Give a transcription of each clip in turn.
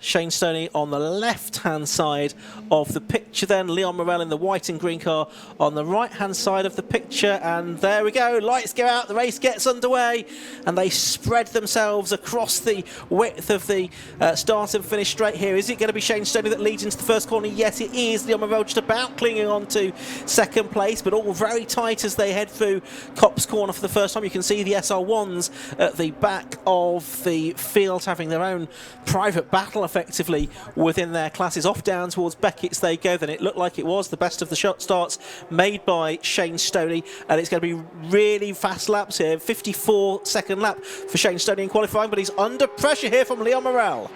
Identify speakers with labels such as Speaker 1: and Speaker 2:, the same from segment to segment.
Speaker 1: Shane Stoney on the left-hand side of the picture then. Leon Morel in the white and green car on the right-hand side of the picture. And there we go. Lights go out. The race gets underway. And they spread themselves across the width of the start and finish straight here. Is it going to be Shane Stoney that leads into the first corner? Yes, it is. Leon Morel just about clinging on to second place, but all very tight as they head through Copse Corner for the first time. You can see the SR1s at the back of the field having their own private battle effectively within their classes. Off down towards Beckett's they go. Then it looked like it was the best of the shot starts made by Shane Stoney, and it's going to be really fast laps here. 54-second lap for Shane Stoney in qualifying, but he's under pressure here from Leon Morel.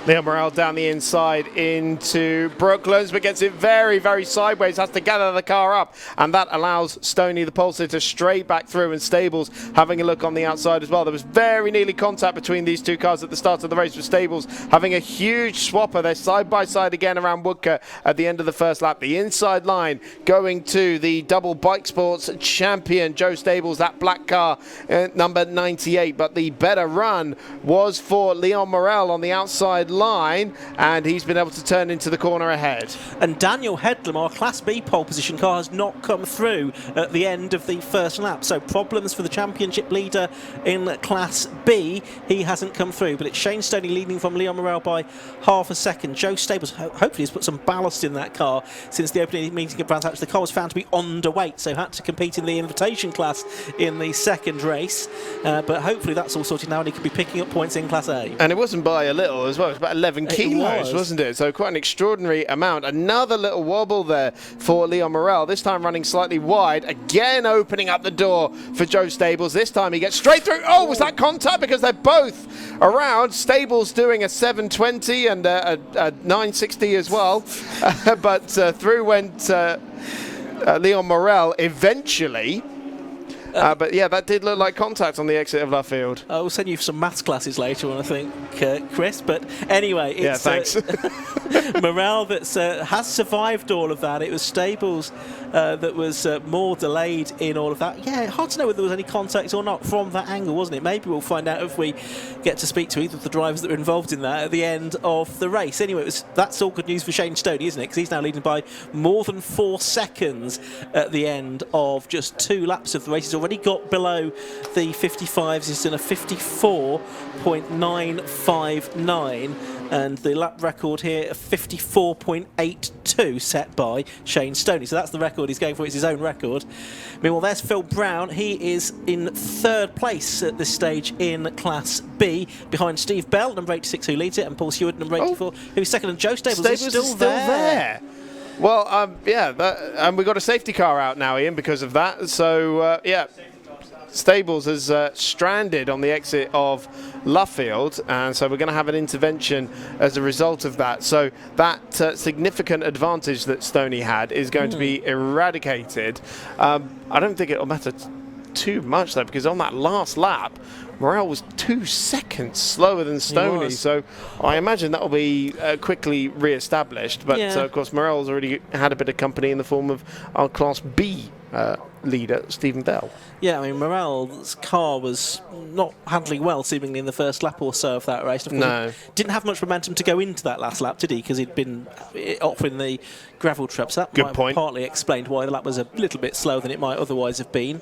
Speaker 2: Leon Morel down the inside into Brooklands, but gets it very, very sideways, has to gather the car up, and that allows Stoney, the Pulsar, to stray back through, and Stables having a look on the outside as well. There was very nearly contact between these two cars at the start of the race, with Stables having a huge swapper. They're side by side again around Woodcote at the end of the first lap. The inside line going to the double bike sports champion, Joe Stables, that black car, number 98, but the better run was for Leon Morel on the outside line, and he's been able to turn into the corner ahead.
Speaker 1: And Daniel Headlam, our Class B pole position car, has not come through at the end of the first lap, so problems for the championship leader in Class B. He hasn't come through, but it's Shane Stoney leading from Leon Morel by half a second. Joe Stables hopefully has put some ballast in that car since the opening meeting at Brands Hatch. The car was found to be underweight, so had to compete in the invitation class in the second race, but hopefully that's all sorted now and he could be picking up points in Class A.
Speaker 2: And it wasn't by a little as well. It was about 11 kilos, wasn't it? So quite an extraordinary amount. Another little wobble there for Leon Morel, this time running slightly wide, again opening up the door for Joe Stables. This time he gets straight through. Oh, was that contact? Because they're both around. Stables doing a 720 and a 960 as well, but through went Leon Morel eventually. But yeah, that did look like contact on the exit of Luffield.
Speaker 1: I'll send you some maths classes later on, I think, Chris. But anyway, it's
Speaker 2: thanks.
Speaker 1: Morel that has survived all of that. It was Stables that was more delayed in all of that. Yeah, hard to know whether there was any contact or not from that angle, wasn't it? Maybe we'll find out if we get to speak to either of the drivers that were involved in that at the end of the race. Anyway, that's all good news for Shane Stoney, isn't it? Because he's now leading by more than 4 seconds at the end of just 2 laps of the race. He's already got below the 55s. He's in a 54.959, and the lap record here of 54.82 set by Shane Stoney. So that's the record he's going for. It's his own record. Meanwhile, there's Phil Brown. He is in 3rd place at this stage in Class B, behind Steve Bell, number 86, who leads it, and Paul Stewart, number 84, who's second, and Joe Stables is still there.
Speaker 2: Well, and we got a safety car out now, Ian, because of that. So, Stables is stranded on the exit of Luffield, and so we're going to have an intervention as a result of that. So that significant advantage that Stoney had is going to be eradicated. I don't think it'll matter too much, though, because on that last lap, Morel was 2 seconds slower than Stoney, so I imagine that will be quickly re-established. But of course, Morel's already had a bit of company in the form of our Class B leader, Stephen Bell.
Speaker 1: Yeah, I mean, Morel's car was not handling well, seemingly, in the first lap or so of that race. Of course, he didn't have much momentum to go into that last lap, did he? Because he'd been off in the gravel trap. So that might have partly explained why the lap was a little bit slower than it might otherwise have been.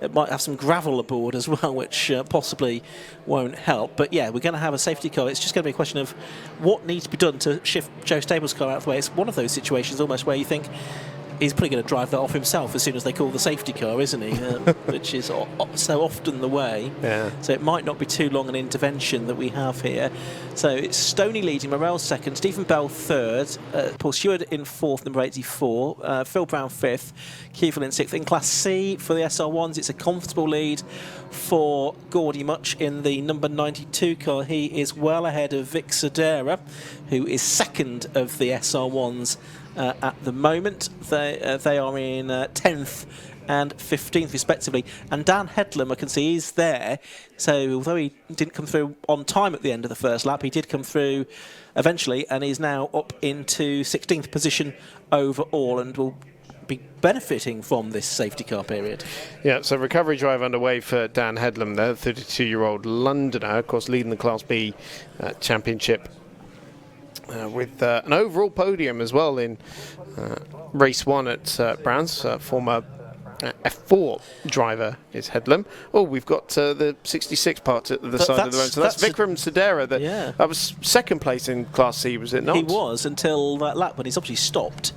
Speaker 1: It might have some gravel aboard as well, which possibly won't help. But yeah, we're going to have a safety car. It's just going to be a question of what needs to be done to shift Joe Stables' car out of the way. It's one of those situations almost where you think he's probably going to drive that off himself as soon as they call the safety car, isn't he? Which is so often the way. Yeah. So it might not be too long an intervention that we have here. So it's Stoney leading, Morel second, Stephen Bell third, Paul Stewart in fourth, number 84, Phil Brown fifth, Keefer in sixth. In Class C for the SR1s, it's a comfortable lead for Gordy Much in the number 92 car. He is well ahead of Vic Sedera, who is second of the SR1s at the moment. They are in 10th and 15th respectively, and Dan Headlam, I can see, is there. So although he didn't come through on time at the end of the first lap, he did come through eventually, and is now up into 16th position overall, and will be benefiting from this safety car period.
Speaker 2: Yeah, so recovery drive underway for Dan Headlam there, 32-year-old Londoner, of course leading the Class B championship with an overall podium as well in race 1 at Brands. Former F4 driver is Headlam. Oh, we've got the 66 part at the side of the road. So that's Vikram Sudera. That was second place in Class C, was it not?
Speaker 1: He was until that lap when he's obviously stopped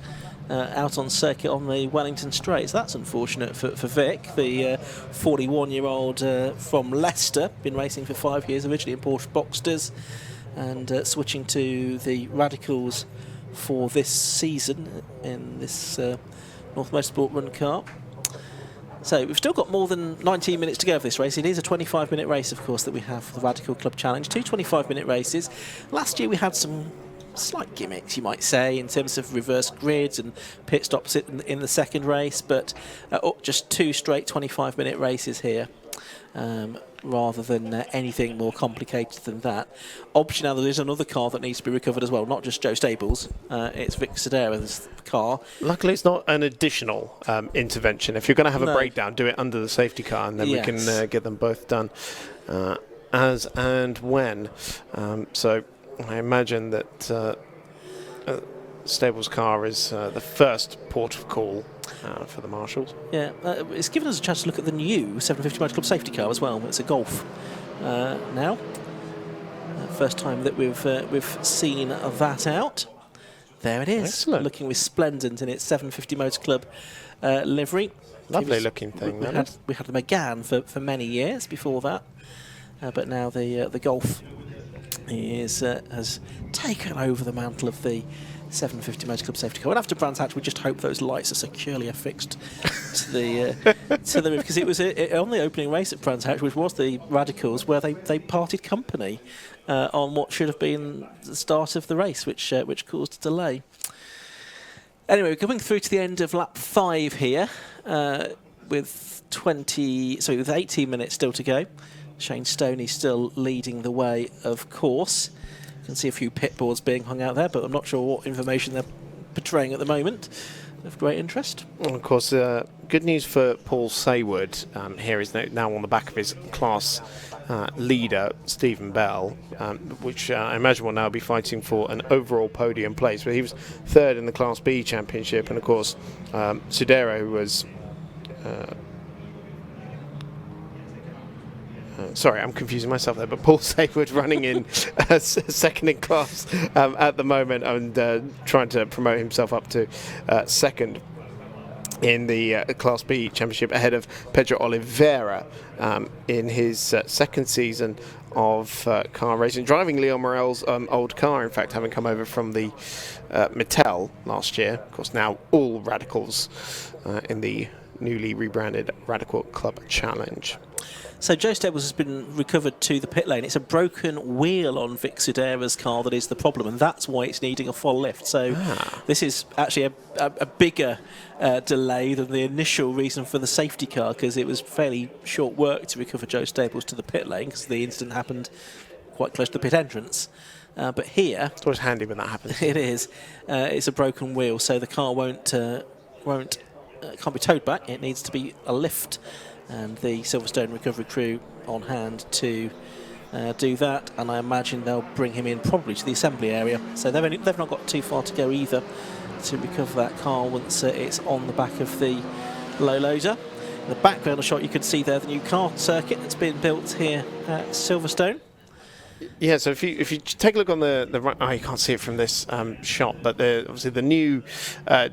Speaker 1: out on circuit on the Wellington Straight. So that's unfortunate for Vic, the 41-year-old from Leicester. Been racing for 5 years, originally in Porsche Boxsters, and switching to the Radicals for this season in this North Motorsport Run car. So we've still got more than 19 minutes to go of this race. It is a 25-minute race, of course, that we have for the Radical Club Challenge. 2 25-minute races. Last year we had some slight gimmicks, you might say, in terms of reverse grids and pit stops in the second race, but just 2 straight 25-minute races here. Rather than anything more complicated than that. Obviously now there is another car that needs to be recovered as well, not just Joe Stables, it's Vic Sudera's car.
Speaker 2: Luckily it's not an additional intervention. If you're going to have a breakdown, do it under the safety car, and then we can get them both done as and when. So I imagine that Stables' car is the first port of call for the marshals.
Speaker 1: Yeah, it's given us a chance to look at the new 750 Motor Club safety car as well. It's a Golf now. First time that we've seen that out. There it is. Excellent. Looking resplendent in its 750 Motor Club livery.
Speaker 2: Lovely looking thing.
Speaker 1: We had the Megane for many years before that, but now the Golf has taken over the mantle of the 750 Motor Club safety car. And after Brands Hatch, we just hope those lights are securely affixed to the roof, because it was on the opening race at Brands Hatch, which was the Radicals, where they parted company on what should have been the start of the race, which caused a delay. Anyway, we're coming through to the end of lap 5 here, with 18 minutes still to go. Shane Stoney still leading the way, of course. You can see a few pit boards being hung out there, but I'm not sure what information they're portraying at the moment. Of great interest.
Speaker 2: Well, of course, good news for Paul Saywood. Here is now on the back of his class leader, Stephen Bell, which I imagine will now be fighting for an overall podium place. But he was third in the Class B championship, and of course, Sudero was. Sorry, I'm confusing myself there, but Paul Saywood running in second in class at the moment, and trying to promote himself up to second in the Class B Championship ahead of Pedro Oliveira in his second season of car racing, driving Leon Morel's old car, in fact, having come over from the Mattel last year. Of course, now all Radicals in the newly rebranded Radical Club Challenge.
Speaker 1: So Joe Stables has been recovered to the pit lane. It's a broken wheel on Vic Sudera's car that is the problem, and that's why it's needing a full lift. So this is actually a bigger delay than the initial reason for the safety car, because it was fairly short work to recover Joe Stables to the pit lane, because the incident happened quite close to the pit entrance. But here...
Speaker 2: It's always handy when that happens.
Speaker 1: It is. It's a broken wheel, so the car can't be towed back. It needs to be a lift, and the Silverstone recovery crew on hand to do that, and I imagine they'll bring him in probably to the assembly area. So they've not got too far to go either to recover that car once it's on the back of the low loader. In the background shot you can see there the new car circuit that's been built here at Silverstone.
Speaker 2: Yeah, so if you take a look on the right, you can't see it from this shot, but obviously the new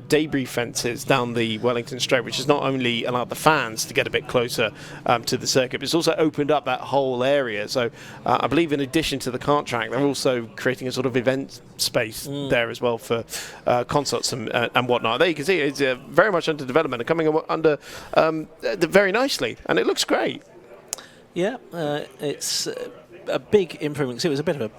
Speaker 2: debris fences down the Wellington Straight, which has not only allowed the fans to get a bit closer to the circuit, but it's also opened up that whole area. So I believe in addition to the kart track, they're also creating a sort of event space there as well for concerts and whatnot. There you can see it's very much under development and coming under very nicely, and it looks great.
Speaker 1: Yeah, it's... a big improvement. So it was a bit of a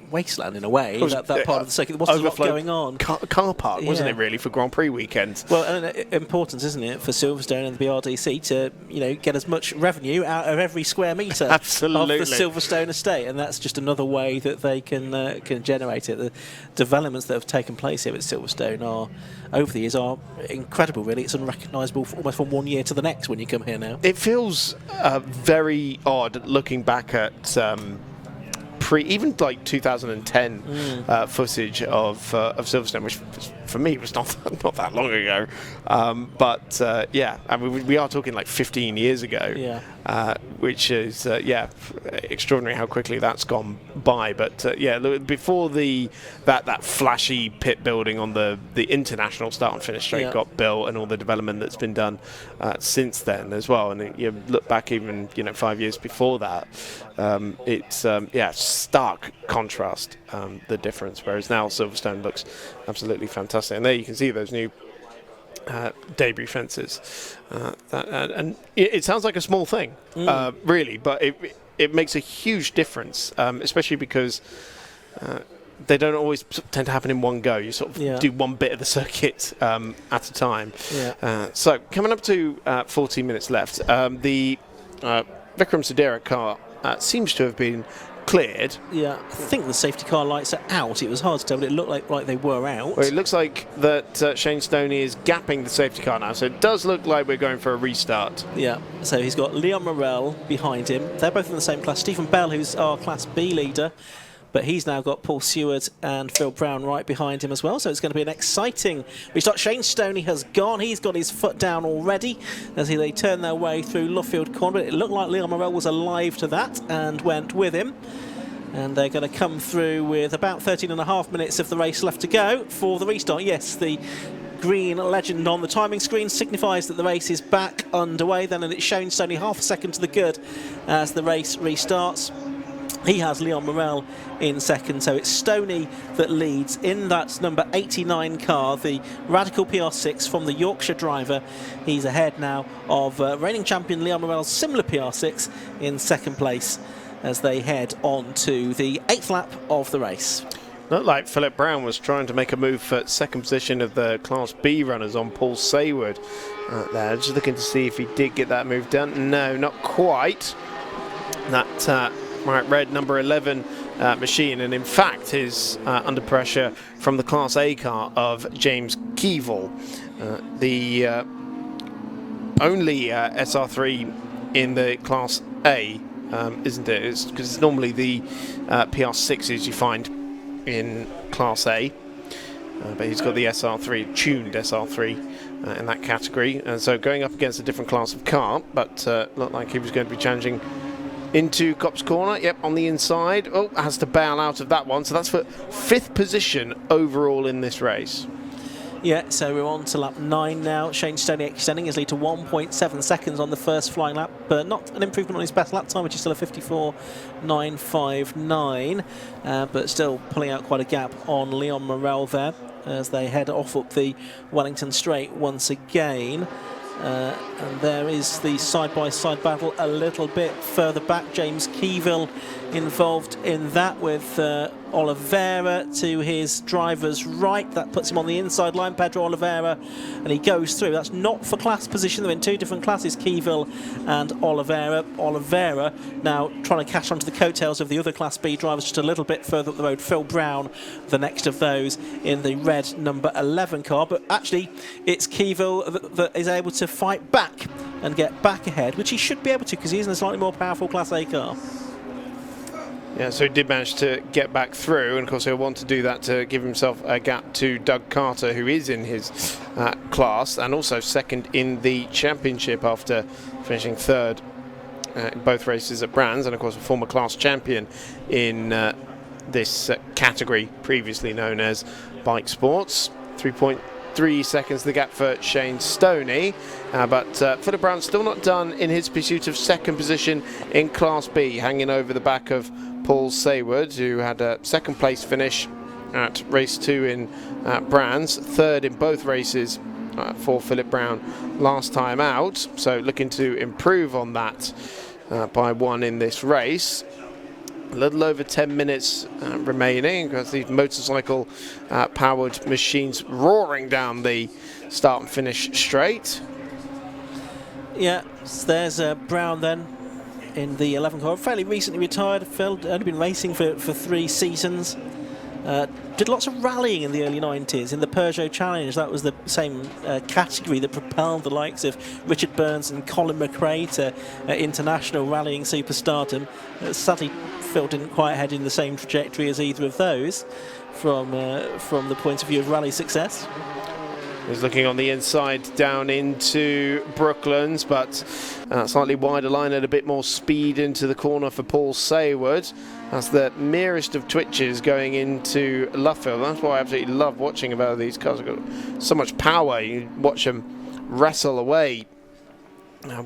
Speaker 1: wasteland in a way, that part of the circuit. There wasn't a lot going on.
Speaker 2: Car park, wasn't it, really, for Grand Prix weekends?
Speaker 1: Well, and important, isn't it, for Silverstone and the BRDC to get as much revenue out of every square metre of the Silverstone estate, and that's just another way that they can generate it. The developments that have taken place here at Silverstone over the years are incredible, really. It's unrecognisable almost from one year to the next when you come here now.
Speaker 2: It feels very odd looking back at even like 2010 footage of Silverstone, which for me was not that long ago. But yeah, I mean, we are talking like 15 years ago.
Speaker 1: Yeah.
Speaker 2: Which is extraordinary how quickly that's gone by. But yeah, before that flashy pit building on the international start and finish straight got built, and all the development that's been done since then as well. And you look back even 5 years before that, it's stark contrast, the difference. Whereas now Silverstone looks absolutely fantastic, and there you can see those new debris fences, and it sounds like a small thing, really, but it makes a huge difference, especially because they don't always tend to happen in one go. You sort of do one bit of the circuit at a time. So coming up to 14 minutes left, the Vikram Sudhira car seems to have been cleared.
Speaker 1: Yeah, I think the safety car lights are out. It was hard to tell, but it looked like they were out.
Speaker 2: Well, it looks like that Shane Stoney is gapping the safety car now, so it does look like we're going for a restart.
Speaker 1: Yeah, so he's got Leon Morel behind him. They're both in the same class. Stephen Bell, who's our Class B leader, but he's now got Paul Seward and Phil Brown right behind him as well, so it's going to be an exciting restart. Shane Stoney has gone. He's got his foot down already as they turn their way through Luffield Corner. But it looked like Leon Morel was alive to that and went with him. And they're going to come through with about 13.5 minutes of the race left to go for the restart. Yes, the green legend on the timing screen signifies that the race is back underway then, and it's shown Stoney half a second to the good as the race restarts. He has Leon Morel in second, so it's Stoney that leads in that number 89 car, the Radical PR6 from the Yorkshire driver. He's ahead now of reigning champion Leon Morel's similar PR6 in second place as they head on to the 8th lap of the race.
Speaker 2: Looked like Philip Brown was trying to make a move for second position of the Class B runners on Paul Sayward there. Just looking to see if he did get that move done. No, not quite. That red number 11 machine, and in fact is under pressure from the Class A car of James Keevil, the only SR3 in the Class A, isn't it? It's because it's normally the PR6s you find in Class A, but he's got the SR3, tuned SR3 in that category, and so going up against a different class of car, but looked like he was going to be challenging into Copse Corner. Yep, on the inside. Oh, has to bail out of that one. So that's for 5th position overall in this race.
Speaker 1: Yeah, so we're on to lap 9 now. Shane Stoney extending his lead to 1.7 seconds on the first flying lap, but not an improvement on his best lap time, which is still a 54.959, but still pulling out quite a gap on Leon Morel there as they head off up the Wellington Straight once again. And there is the side-by-side battle a little bit further back. James Keevil involved in that with Oliveira to his driver's right. That puts him on the inside line, Pedro Oliveira, and he goes through. That's not for class position. They're in two different classes, Keevil and Oliveira. Oliveira now trying to catch onto the coattails of the other Class B drivers just a little bit further up the road. Phil Brown, the next of those in the red number 11 car. But actually, it's Keevil that is able to fight back and get back ahead, which he should be able to because he's in a slightly more powerful Class A car.
Speaker 2: Yeah, so he did manage to get back through, and of course he'll want to do that to give himself a gap to Doug Carter, who is in his class and also second in the championship after finishing third in both races at Brands, and of course a former class champion in this category previously known as bike sports. 3.3 seconds the gap for Shane Stoney, but Philip Brown still not done in his pursuit of second position in Class B, hanging over the back of Paul Sayward, who had a second place finish at race 2 in Brands, third in both races for Philip Brown last time out, so looking to improve on that by 1 in this race. A little over 10 minutes remaining because these motorcycle powered machines roaring down the start and finish straight.
Speaker 1: Yeah, so there's Brown then in the 11 car, fairly recently retired. Phil only been racing for 3 seasons, Did lots of rallying in the early 90s. In the Peugeot Challenge, that was the same category that propelled the likes of Richard Burns and Colin McRae to international rallying superstardom. Sadly, Phil didn't quite head in the same trajectory as either of those from the point of view of rally success.
Speaker 2: He's looking on the inside down into Brooklands, but slightly wider line and a bit more speed into the corner for Paul Saywood. That's the merest of twitches going into Luffield. That's why I absolutely love watching about these cars. They've got so much power. You watch them wrestle away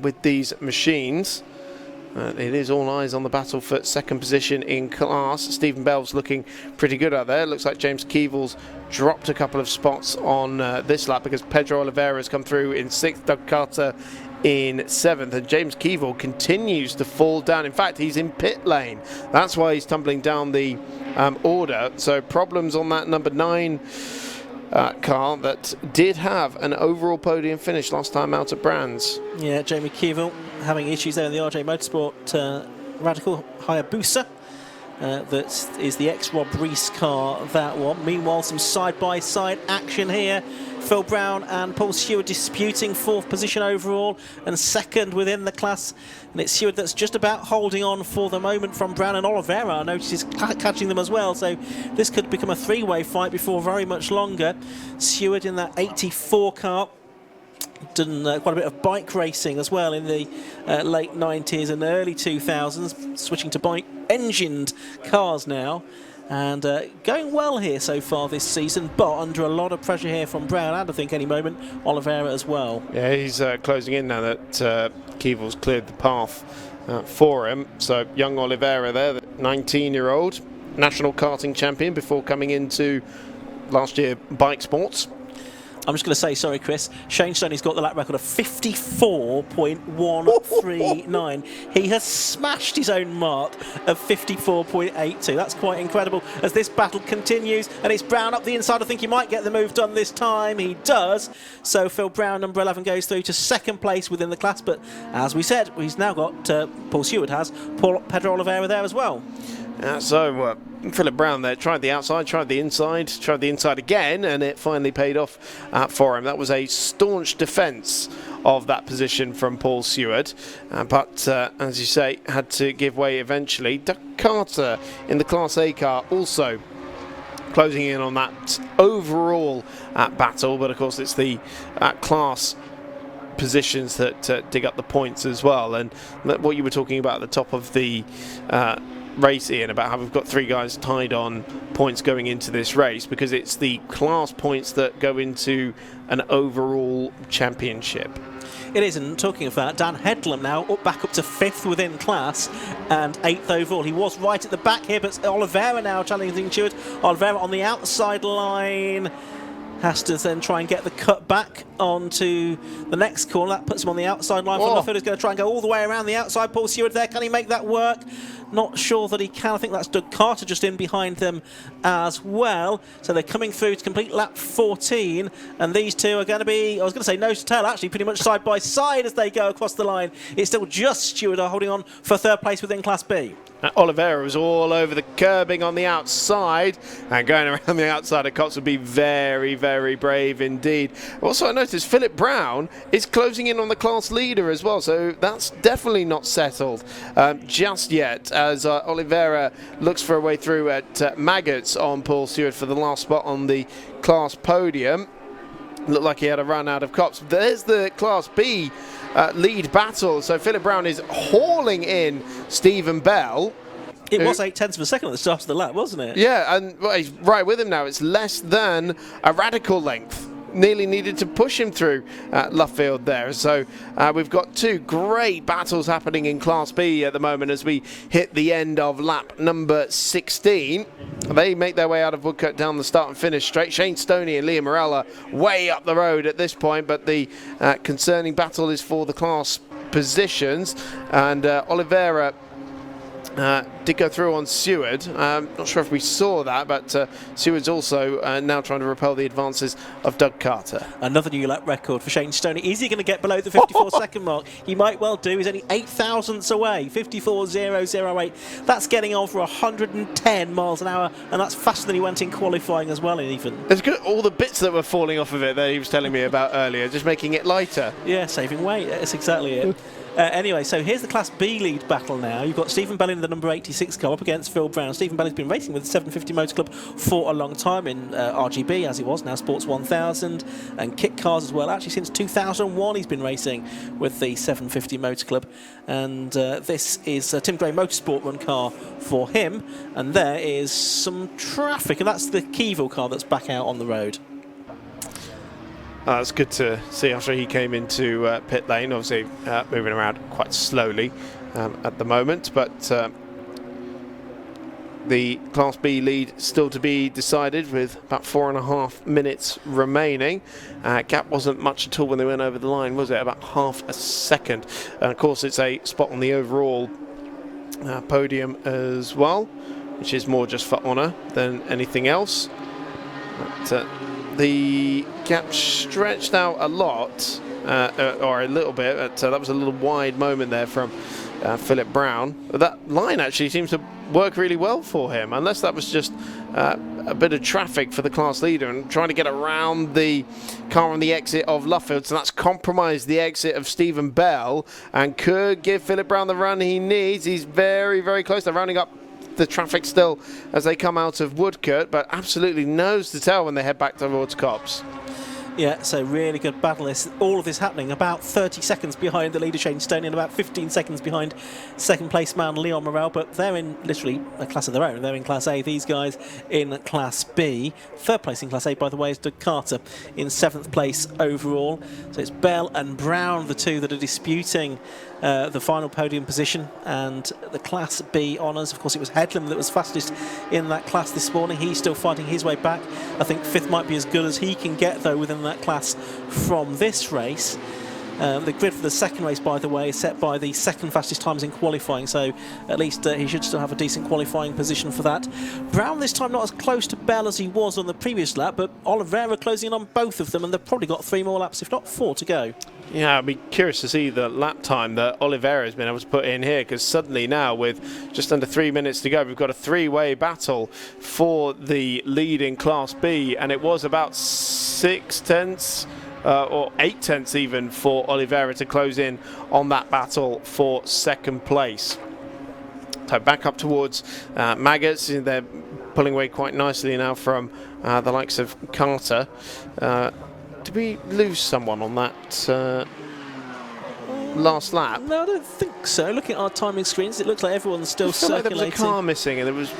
Speaker 2: with these machines. It is all eyes on the battle for second position in class. Stephen Bell's looking pretty good out there. Looks like James Keevill's dropped a couple of spots on this lap because Pedro Oliveira has come through in 6th, Doug Carter in 7th, and James Keevill continues to fall down. In fact, he's in pit lane. That's why he's tumbling down the order. So problems on that number 9 car that did have an overall podium finish last time out at Brands.
Speaker 1: Yeah, Jamie Keevil having issues there in the RJ Motorsport Radical Hayabusa. That is the ex-Rob Rees car, that one. Meanwhile, some side-by-side action here. Phil Brown and Paul Stewart disputing 4th position overall and 2nd within the class. And it's Stewart that's just about holding on for the moment from Brown, and Oliveira, I notice, is catching them as well. So this could become a 3-way fight before very much longer. Stewart in that 84 car. Done quite a bit of bike racing as well in the late 90s and early 2000s, switching to bike engined cars now, and going well here so far this season, but under a lot of pressure here from Brown, and I think any moment Oliveira as well.
Speaker 2: Yeah, he's closing in now that Keevill's cleared the path for him. So young Oliveira there, the 19-year-old national karting champion before coming into last year bike sports.
Speaker 1: I'm just going to say, sorry, Chris, Shane Stoney's got the lap record of 54.139. He has smashed his own mark of 54.82. That's quite incredible as this battle continues, and it's Brown up the inside. I think he might get the move done this time. He does. So Phil Brown, number 11, goes through to 2nd place within the class, but as we said, he's now got, Paul Stewart has, Pedro Oliveira there as well.
Speaker 2: So Philip Brown there tried the outside, tried the inside again, and it finally paid off for him. That was a staunch defence of that position from Paul Stewart, but as you say, had to give way eventually. Doug Carter in the Class A car also closing in on that overall battle, but of course it's the class positions that dig up the points as well. And what you were talking about at the top of the race, Ian, about how we've got 3 guys tied on points going into this race, because it's the class points that go into an overall championship.
Speaker 1: It is, and talking of that, Dan Headlam now back up to 5th within class and 8th overall. He was right at the back here, but Oliveira now challenging Stewart. Oliveira on the outside line. Has to then try and get the cut back onto the next corner. That puts him on the outside line. Luffield is going to try and go all the way around the outside. Paul Stewart there. Can he make that work? Not sure that he can. I think that's Doug Carter just in behind them as well. So they're coming through to complete lap 14. And these two are going to be, I was going to say nose to tail, actually pretty much side by side as they go across the line. It's still just Stewart holding on for 3rd place within Class B.
Speaker 2: Oliveira was all over the curbing on the outside, and going around the outside of Cox would be very, very brave indeed. Also, I noticed Philip Brown is closing in on the class leader as well, so that's definitely not settled just yet, as Oliveira looks for a way through at Maggots on Paul Stewart for the last spot on the class podium. Looked like he had a run out of Cox. There's the Class B lead battle. So Philip Brown is hauling in Stephen Bell.
Speaker 1: It was 0.8 of a second at the start of the lap, wasn't it?
Speaker 2: Yeah, and he's right with him now. It's less than a radical length. Nearly needed to push him through Luffield there. So we've got 2 great battles happening in Class B at the moment as we hit the end of lap number 16. They make their way out of Woodcote down the start and finish straight. Shane Stoney and Liam Morella way up the road at this point, but the concerning battle is for the class positions, and Oliveira did go through on Seward. Not sure if we saw that, but Seward's also now trying to repel the advances of Doug Carter.
Speaker 1: Another new lap record for Shane Stoney. Is he going to get below the 54-second mark? He might well do. He's only 8 thousandths away. 54.008. That's getting over 110 miles an hour, and that's faster than he went in qualifying as well, even.
Speaker 2: It's good. All the bits that were falling off of it that he was telling me about earlier, just making it lighter.
Speaker 1: Yeah, saving weight. That's exactly it. Anyway, so here's the Class B lead battle now. You've got Stephen Bell in the number 86 car up against Phil Brown. Stephen Bell has been racing with the 750 Motor Club for a long time in RGB, as he was, now Sports 1000, and kit cars as well. Actually, since 2001 he's been racing with the 750 Motor Club. And this is a Tim Gray Motorsport run car for him. And there is some traffic, and that's the Keyville car that's back out on the road.
Speaker 2: It's good to see after he came into pit lane, obviously moving around quite slowly at the moment, but the Class B lead still to be decided with about 4.5 minutes remaining. Gap wasn't much at all when they went over the line, was it? About half a second. And of course it's a spot on the overall podium as well, which is more just for honour than anything else. But, the gap stretched out a lot, or a little bit, but that was a little wide moment there from Philip Brown. But that line actually seems to work really well for him, unless that was just a bit of traffic for the class leader and trying to get around the car on the exit of Luffield. So that's compromised the exit of Stephen Bell and could give Philip Brown the run he needs. He's very, very close. They're rounding up the traffic still as they come out of Woodcote, but absolutely nose to tail when they head back towards Copse.
Speaker 1: Yeah, so really good battle. All of this happening about 30 seconds behind the leader Shane Stoney and about 15 seconds behind second place man Leon Morrell, but they're in literally a class of their own. They're in Class A, these guys in Class B. Third place in Class A, by the way, is Doug Carter in 7th place overall. So it's Bell and Brown, the two that are disputing the final podium position, and the Class B honours. Of course, it was Headlam that was fastest in that class this morning. He's still fighting his way back. I think 5th might be as good as he can get, though, within that class from this race. The grid for the second race, by the way, is set by the second fastest times in qualifying, so at least he should still have a decent qualifying position for that. Brown this time not as close to Bell as he was on the previous lap, but Oliveira closing in on both of them, and they've probably got 3 more laps, if not 4 to go.
Speaker 2: Yeah, I'd be curious to see the lap time that Oliveira has been able to put in here, because suddenly now, with just under 3 minutes to go, we've got a 3-way battle for the lead in Class B, and it was about 6 tenths or 8 tenths even for Oliveira to close in on that battle for second place. So back up towards Maggots, they're pulling away quite nicely now from the likes of Carter. Did we lose someone on that last lap?
Speaker 1: No, I don't think so. Looking at our timing screens, it looks like everyone's still circulating.
Speaker 2: There was a car missing, and there was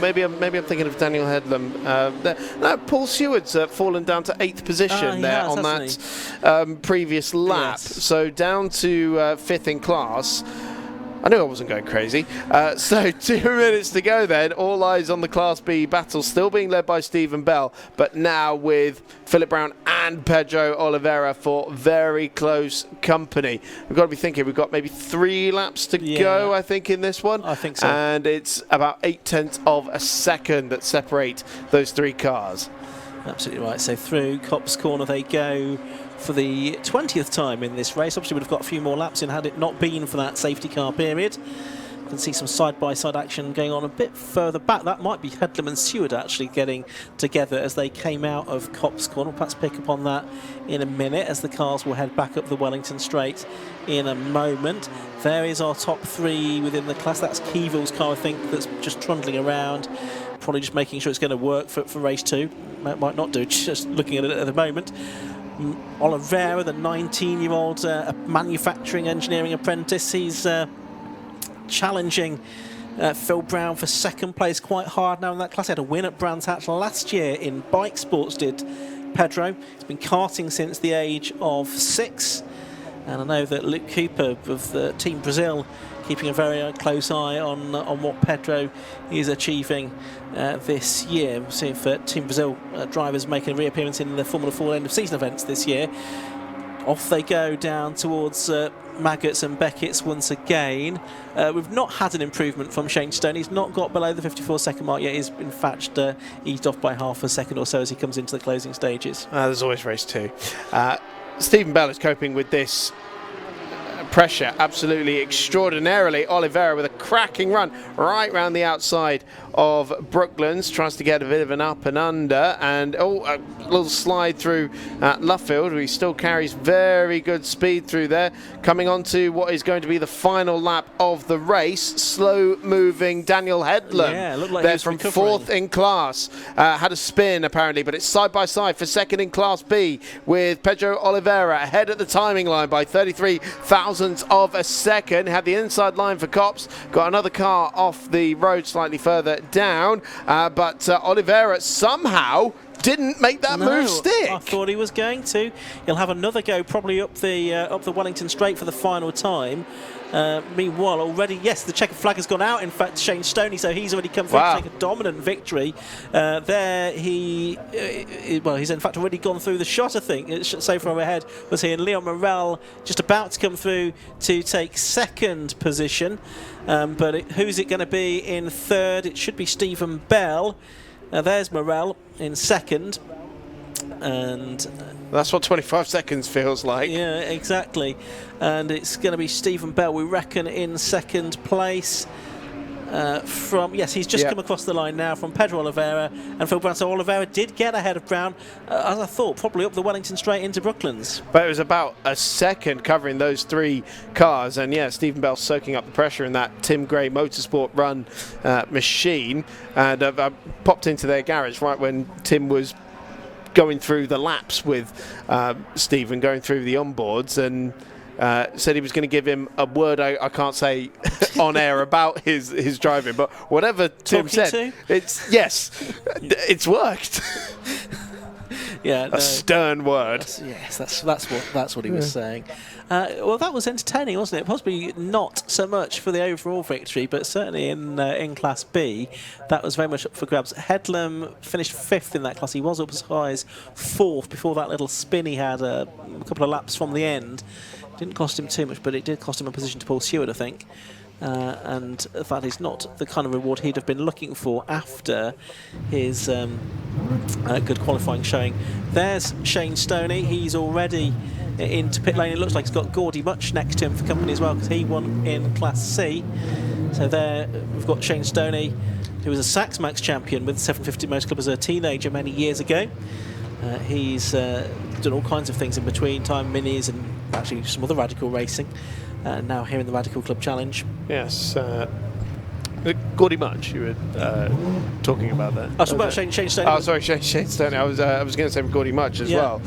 Speaker 2: maybe I'm thinking of Daniel Headlam. No, Paul Seward's fallen down to 8th position there on that previous lap. Yes. So down to 5th in class. I knew I wasn't going crazy. So 2 minutes to go then. All eyes on the Class B battle, still being led by Stephen Bell, but now with Philip Brown and Pedro Oliveira for very close company. We've got to be thinking we've got maybe 3 laps to go, I think, in this one.
Speaker 1: I think so.
Speaker 2: And it's about 8 tenths of a second that separate those 3 cars.
Speaker 1: Absolutely right. So through Copse Corner they go for the 20th time in this race. Obviously would have got a few more laps in had it not been for that safety car period. You can see some side-by-side action going on a bit further back. That might be Headlam and Seward actually getting together as they came out of Copse Corner. We'll perhaps pick up on that in a minute as the cars will head back up the Wellington Straight in a moment. There is our top 3 within the class. That's Keyville's car, I think, that's just trundling around, probably just making sure it's going to work for race 2. Might not do, just looking at it at the moment. Oliveira, the 19-year-old manufacturing engineering apprentice, he's challenging Phil Brown for second place quite hard now in that class. He had a win at Brands Hatch last year in bike sports, did Pedro. He's been karting since the age of 6, and I know that Luke Cooper of Team Brazil keeping a very close eye on what Pedro is achieving this year. We'll see if Team Brazil drivers making a reappearance in the Formula 4 end of season events this year. Off they go down towards Maggots and Beckett's once again. We've not had an improvement from Shane Stone. He's not got below the 54-second mark yet. He's in fact eased off by half a second or so as he comes into the closing stages.
Speaker 2: There's always race 2. Stephen Bell is coping with this pressure absolutely extraordinarily. Oliveira with a cracking run right round the outside of Brooklands, tries to get a bit of an up and under, and a little slide through Luffield, who he still carries very good speed through there. Coming on to what is going to be the final lap of the race, slow moving Daniel Headlam,
Speaker 1: looked like
Speaker 2: there from fourth in class, had a spin apparently, but it's side by side for second in class B with Pedro Oliveira ahead at the timing line by 33 thousandths of a second. Had the inside line for Copse, got another car off the road slightly further down, but Oliveira somehow didn't make that move stick.
Speaker 1: I thought he was going to. He'll have another go probably up the Wellington Straight for the final time. Meanwhile, already, yes, the checkered flag has gone out. In fact, Shane Stoney, so he's already come through to take a dominant victory. He's in fact already gone through the shot, I think. So far ahead was he, and Leon Morel just about to come through to take second position. But who's it going to be in third? It should be Stephen Bell. There's Morel in second. And
Speaker 2: that's what 25 seconds feels like.
Speaker 1: Yeah, exactly. And it's going to be Stephen Bell, we reckon, in second place. He's just come across the line now from Pedro Oliveira and Phil Brown. So Oliveira did get ahead of Brown, as I thought, probably up the Wellington Straight into Brooklands.
Speaker 2: But it was about a second covering those 3 cars, and Stephen Bell soaking up the pressure in that Tim Gray Motorsport Run machine. And I popped into their garage right when Tim was going through the laps with Stephen, going through the onboards, and said he was going to give him a word I can't say on air about his driving, but whatever Tim said, it's worked. A stern word.
Speaker 1: That's what he was saying. Well, that was entertaining, wasn't it? Possibly not so much for the overall victory, but certainly in Class B, that was very much up for grabs. Headlam finished 5th in that class. He was up as high as 4th before that little spin he had a couple of laps from the end. Didn't cost him too much, but it did cost him a position to Paul Stewart, I think. And that is not the kind of reward he'd have been looking for after his good qualifying showing. There's Shane Stoney. He's already into pit lane. It looks like he's got Gordy Much next to him for company as well, because he won in Class C. So there we've got Shane Stoney, who was a Sax Max champion with the 750 Motor Club as a teenager many years ago. He's done all kinds of things in between, time minis and actually some other radical racing. Now here in the Radical Club Challenge.
Speaker 2: Yes. Gordy Much, you were talking about that.
Speaker 1: I was talking about Shane Stoney.
Speaker 2: Oh, sorry, Shane Stoney. I was going to say Gordy Much as well.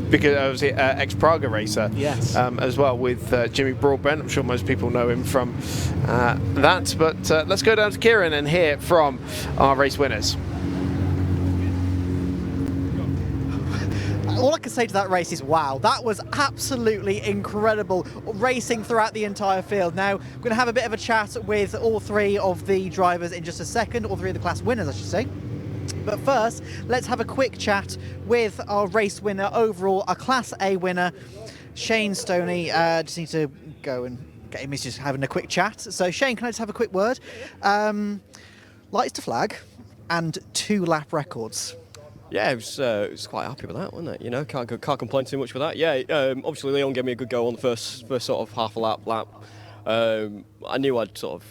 Speaker 2: Because I was an ex-Praga racer as well with Jimmy Broadbent. I'm sure most people know him from that. But let's go down to Kieran and hear from our race winners.
Speaker 3: All I can say to that race is wow, that was absolutely incredible racing throughout the entire field. Now, we're going to have a bit of a chat with all 3 of the drivers in just a second, all 3 of the class winners, I should say. But first, let's have a quick chat with our race winner overall, a Class A winner, Shane Stoney. Just need to go and get him. He's just having a quick chat. So, Shane, can I just have a quick word? Lights to flag and 2 lap records.
Speaker 4: Yeah, I was quite happy with that, wasn't it? You know, can't complain too much with that. Yeah, obviously Leon gave me a good go on the first sort of half a lap. I knew I'd sort of,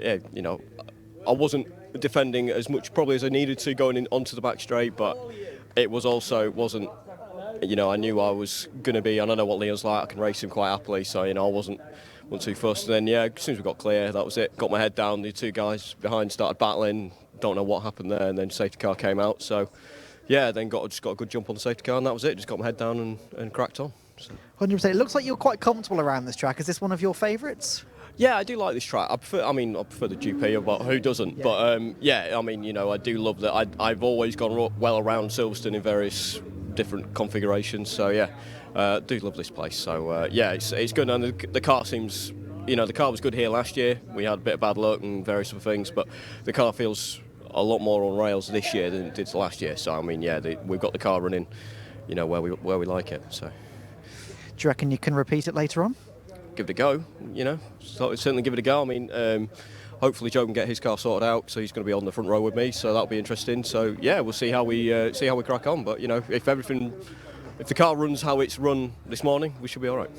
Speaker 4: I wasn't defending as much probably as I needed to going in onto the back straight, but it wasn't. I knew I was going to be, and I know what Leon's like. I can race him quite happily, so I wasn't too fussed. And then as soon as we got clear, that was it. Got my head down. The 2 guys behind started battling. Don't know what happened there, and then safety car came out. So. Yeah, then just got a good jump on the safety car, and that was it. Just got my head down and cracked on. So.
Speaker 3: 100%. It looks like you're quite comfortable around this track. Is this one of your favourites?
Speaker 4: Yeah, I do like this track. I prefer the GP, but who doesn't? Yeah. But I do love that. I've always gone well around Silverstone in various different configurations. So yeah, I do love this place. So it's good. And the car seems, the car was good here last year. We had a bit of bad luck and various other things, but the car feels a lot more on rails this year than it did last year. So we've got the car running, where we like it. So
Speaker 3: Do you reckon you can repeat it later on?
Speaker 4: Give it a go, you know. So certainly give it a go. I mean, hopefully Joe can get his car sorted out, so he's going to be on the front row with me. So that'll be interesting. So yeah, we'll see how we crack on. But you know, if the car runs how it's run this morning, we should be all right.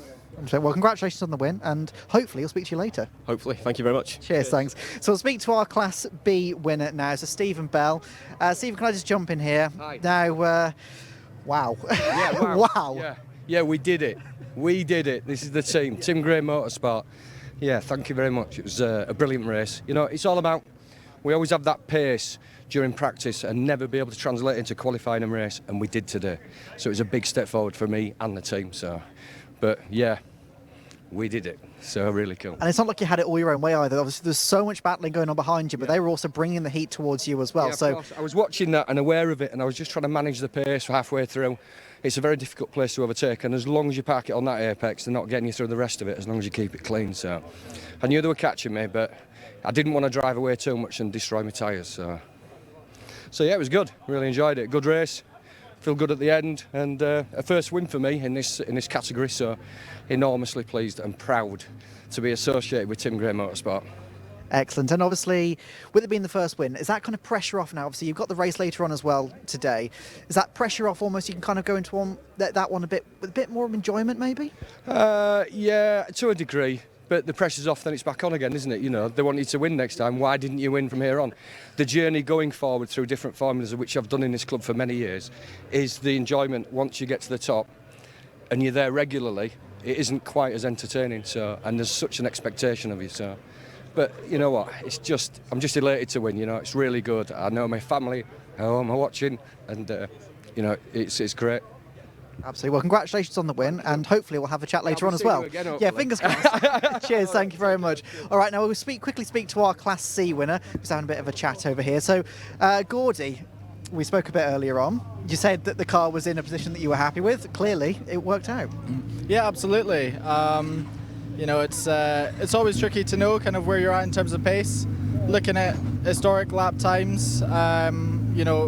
Speaker 3: Well, congratulations on the win, and hopefully we'll speak to you later.
Speaker 4: Hopefully. Thank you very much.
Speaker 3: Cheers, thanks. So we'll speak to our Class B winner now, so Stephen Bell. Stephen, can I just jump in here?
Speaker 5: Hi.
Speaker 3: Now, wow.
Speaker 5: Yeah, wow.
Speaker 3: Wow.
Speaker 5: Yeah, we did it. We did it. This is the team, Tim Gray Motorsport. Yeah, thank you very much. It was a brilliant race. You know, it's all about, we always have that pace during practice and never be able to translate into qualifying and race, and we did today. So it was a big step forward for me and the team. So, but yeah, we did it. So really cool.
Speaker 3: And it's not like you had it all your own way either. Obviously, there's so much battling going on behind you, but they were also bringing the heat towards you as well.
Speaker 5: Yeah,
Speaker 3: so
Speaker 5: I was watching that and aware of it, and I was just trying to manage the pace halfway through. It's a very difficult place to overtake, and as long as you park it on that apex, they're not getting you through the rest of it, as long as you keep it clean. So I knew they were catching me, but I didn't want to drive away too much and destroy my tyres. So yeah, it was good. Really enjoyed it. Good race. Feel good at the end, and a first win for me in this category. So enormously pleased and proud to be associated with Tim Gray Motorsport.
Speaker 3: excellent. And obviously, with it being the first win, is that kind of pressure off now? Obviously, you've got the race later on as well today. Is that pressure off almost? You can kind of go into that one with a bit more enjoyment, maybe?
Speaker 5: Yeah, to a degree. But the pressure's off, then it's back on again, isn't it? You know, they want you to win next time. Why didn't you win from here on? The journey going forward through different formulas, which I've done in this club for many years, is the enjoyment once you get to the top and you're there regularly. It isn't quite as entertaining, and there's such an expectation of you. But you know what? I'm just elated to win. You know, it's really good. I know my family at home are watching, and you know, it's great.
Speaker 3: Absolutely. Well, congratulations on the win, and hopefully we'll have a chat later on as well.
Speaker 5: Again,
Speaker 3: yeah, fingers crossed. Cheers, thank you very much. All right, now we'll quickly speak to our Class C winner, who's having a bit of a chat over here. So, Gordy, we spoke a bit earlier on. You said that the car was in a position that you were happy with. Clearly, it worked out.
Speaker 6: Yeah, absolutely. You know, it's always tricky to know kind of where you're at in terms of pace. Looking at historic lap times, you know,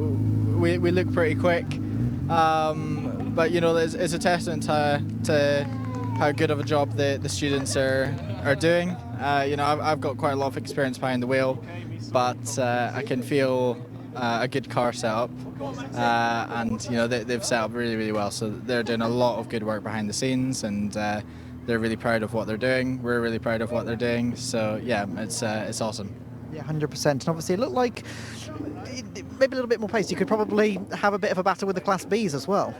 Speaker 6: we look pretty quick. But you know, it's a testament to how good of a job the students are doing. You know, I've got quite a lot of experience behind the wheel, but I can feel a good car setup, and you know they've set up really well. So they're doing a lot of good work behind the scenes, and they're really proud of what they're doing. We're really proud of what they're doing. So yeah, it's awesome.
Speaker 3: Yeah, 100%. And obviously, it looked like maybe a little bit more pace. You could probably have a bit of a battle with the Class Bs as well.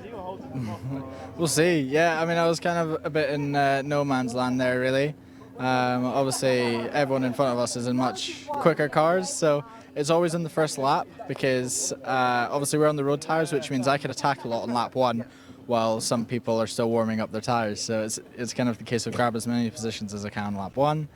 Speaker 6: We'll see. Yeah, I mean, I was kind of a bit in no man's land there, really. Obviously, everyone in front of us is in much quicker cars, so it's always in the first lap because obviously we're on the road tyres, which means I could attack a lot on lap one while some people are still warming up their tyres. So it's kind of the case of grab as many positions as I can on lap one,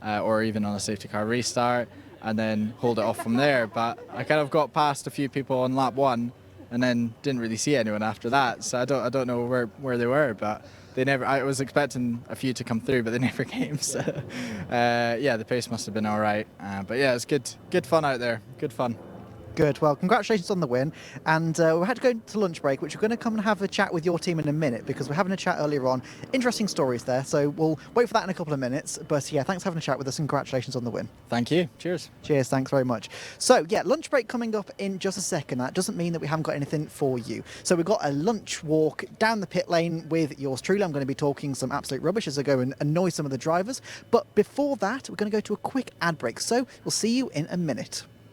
Speaker 6: or even on a safety car restart, and then hold it off from there. But I kind of got past a few people on lap one and then didn't really see anyone after that. So I don't know where they were, but they never. I was expecting a few to come through, but they never came. So yeah, the pace must have been all right. But yeah, it's good fun out there. Good fun.
Speaker 3: Good. Well, congratulations on the win. And we had to go to lunch break, which we're going to come and have a chat with your team in a minute because we're having a chat earlier on. Interesting stories there. So we'll wait for that in a couple of minutes. But yeah, thanks for having a chat with us and congratulations on the win.
Speaker 6: Thank you. Cheers.
Speaker 3: Cheers. Thanks very much. So yeah, lunch break coming up in just a second. That doesn't mean that we haven't got anything for you. So we've got a lunch walk down the pit lane with yours truly. I'm going to be talking some absolute rubbish as I go and annoy some of the drivers. But before that, we're going to go to a quick ad break. So we'll see you in a minute.